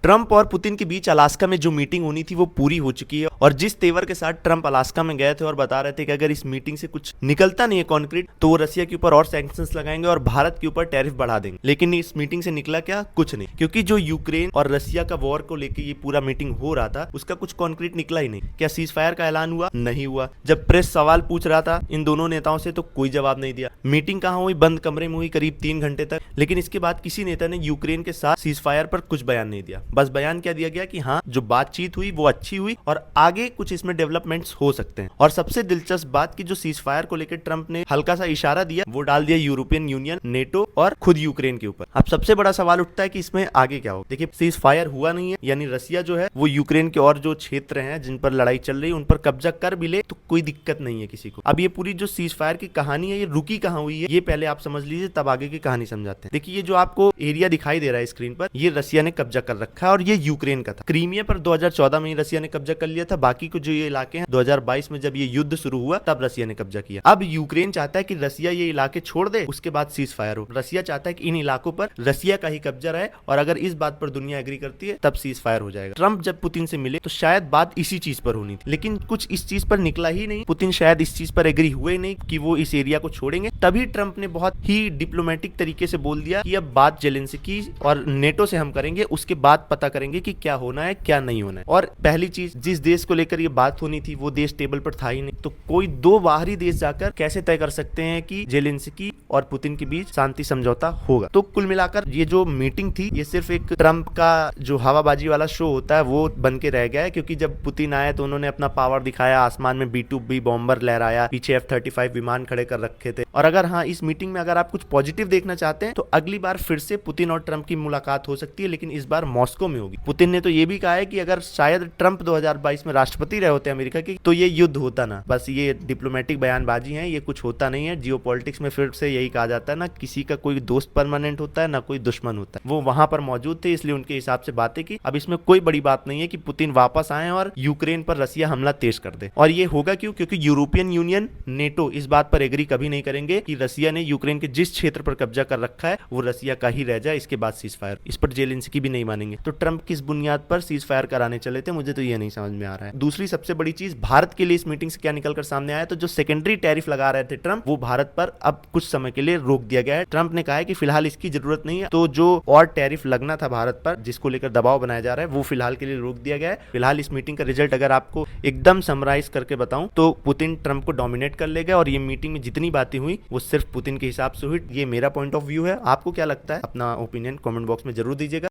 Trump और Putin के बीच Alaska में जो मीटिंग होनी थी वो पूरी हो चुकी है और जिस तेवर के साथ ट्रंप अलास्का में गए थे और बता रहे थे कि अगर इस मीटिंग से कुछ निकलता नहीं है कॉन्क्रीट तो वो रसिया के ऊपर और सैंक्शंस लगाएंगे और भारत के ऊपर टैरिफ बढ़ा देंगे। लेकिन इस मीटिंग से निकला क्या? कुछ नहीं, क्योंकि जो यूक्रेन और रसिया का वॉर को लेकर ये पूरा मीटिंग हो रहा था उसका कुछ कॉन्क्रीट निकला ही नहीं। क्या सीज फायर का ऐलान हुआ? नहीं हुआ। जब प्रेस सवाल पूछ रहा था इन दोनों नेताओं से तो कोई जवाब नहीं दिया। मीटिंग कहाँ हुई? बंद कमरे में हुई करीब 3 घंटे तक। लेकिन इसके बाद किसी नेता ने यूक्रेन के साथ सीज फायर पर कुछ बयान नहीं दिया। बस बयान क्या दिया गया कि हाँ जो बातचीत हुई वो अच्छी हुई और आगे कुछ इसमें डेवलपमेंट्स हो सकते हैं। और सबसे दिलचस्प बात कि जो सीज फायर को लेकर ट्रंप ने हल्का सा इशारा दिया वो डाल दिया यूरोपियन यूनियन, नेटो और खुद यूक्रेन के ऊपर। अब सबसे बड़ा सवाल उठता है कि इसमें आगे क्या हो। देखिए सीज फायर हुआ नहीं है, यानी रसिया जो है वो यूक्रेन के और जो क्षेत्र हैं जिन पर लड़ाई चल रही है उन पर कब्जा कर भी ले तो कोई दिक्कत नहीं है किसी को। अब ये पूरी जो सीज फायर की कहानी है ये रुकी कहाँ हुई है ये पहले आप समझ लीजिए, तब आगे की कहानी समझाते हैं। देखिए ये जो आपको एरिया दिखाई दे रहा है स्क्रीन पर, ये रसिया ने कब्जा कर रखा है और ये यूक्रेन का था। क्रीमिया पर 2014 में रसिया ने कब्जा कर लिया था। बाकी को जो ये इलाके हैं 2022 में जब ये युद्ध शुरू हुआ तब रसिया ने कब्जा किया। अब यूक्रेन चाहता है कि रसिया ये इलाके छोड़ दे, उसके बाद सीज फायर हो। रसिया चाहता है कि इन इलाकों पर रसिया का ही कब्जा रहे और अगर इस बात पर दुनिया एग्री करती है तब सीज फायर हो जाएगा। ट्रंप जब पुतिन से मिले तो शायद बात इसी चीज पर होनी थी, लेकिन कुछ इस चीज पर निकला ही नहीं। पुतिन शायद इस चीज पर एग्री हुए नहीं कि वो इस एरिया को छोड़ेंगे। तभी ट्रंप ने बहुत ही डिप्लोमेटिक तरीके से बोल दिया कि अब बात जेलेंस्की और नेटो से हम करेंगे, उसके बाद पता करेंगे कि क्या होना है क्या नहीं होना है। और पहली चीज, जिस देश को लेकर ये बात होनी थी वो देश टेबल पर था ही नहीं, तो कोई दो बाहरी देश जाकर कैसे तय कर सकते हैं कि जेलेंस्की और पुतिन के बीच शांति समझौता होगा। तो कुल मिलाकर ये जो मीटिंग थी ये सिर्फ एक ट्रंप का जो हवाबाजी वाला शो होता है वो बन के रह गया है, क्योंकि जब पुतिन आया तो उन्होंने अपना पावर दिखाया, आसमान में B-2B बॉम्बर लहराया, पीछे F-35 विमान खड़े कर रखे थे। और अगर हाँ इस मीटिंग में अगर आप कुछ पॉजिटिव देखना चाहते हैं तो अगली बार फिर से पुतिन और ट्रंप की मुलाकात हो सकती है, लेकिन इस बार मॉस्को में होगी। पुतिन ने तो ये भी कहा है कि अगर शायद ट्रंप 2022 में राष्ट्रपति रहे होते अमेरिका के तो ये युद्ध होता ना। बस ये डिप्लोमेटिक बयानबाजी है, ये कुछ होता नहीं है। जियोपॉलिटिक्स में फिर से यही कहा जाता है ना, किसी का कोई दोस्त परमानेंट होता है ना कोई दुश्मन होता है। वो वहां पर मौजूद थे इसलिए उनके हिसाब से बातें की। अब इसमें कोई बड़ी बात नहीं है कि पुतिन वापस आए और यूक्रेन पर रसिया हमला तेज कर दे। और ये होगा क्यों? क्योंकि यूरोपियन यूनियन, नेटो इस बात पर एग्री कभी नहीं करेंगे कि रसिया ने यूक्रेन के जिस क्षेत्र पर कब्जा कर रखा है वो रसिया का ही रह जाए, इसके बाद सीज फायर। इस पर जेलेंस्की भी नहीं मानेंगे। तो ट्रंप किस बुनियाद पर सीज फायर कराने चले थे मुझे तो ये नहीं समझ में आ रहा है। दूसरी सबसे बड़ी चीज, भारत के लिए इस मीटिंग से क्या निकलकर सामने आया, तो जो सेकेंडरी टैरिफ लगा रहे थे ट्रंप वो भारत पर अब कुछ समय के लिए रोक दिया गया है। ट्रंप ने कहा है कि फिलहाल इसकी जरूरत नहीं है, तो जो और टैरिफ लगना था भारत पर जिसको लेकर दबाव बनाया जा रहा है वो फिलहाल के लिए रोक दिया गया है। फिलहाल इस मीटिंग का रिजल्ट अगर आपको एकदम समराइज करके बताऊं तो पुतिन ट्रंप को डोमिनेट कर लेगा और ये मीटिंग में जितनी बातें हुई वो सिर्फ पुतिन के हिसाब से हुई। ये मेरा पॉइंट ऑफ व्यू है। आपको क्या लगता है? अपना ओपिनियन कमेंट बॉक्स में जरूर दीजिएगा।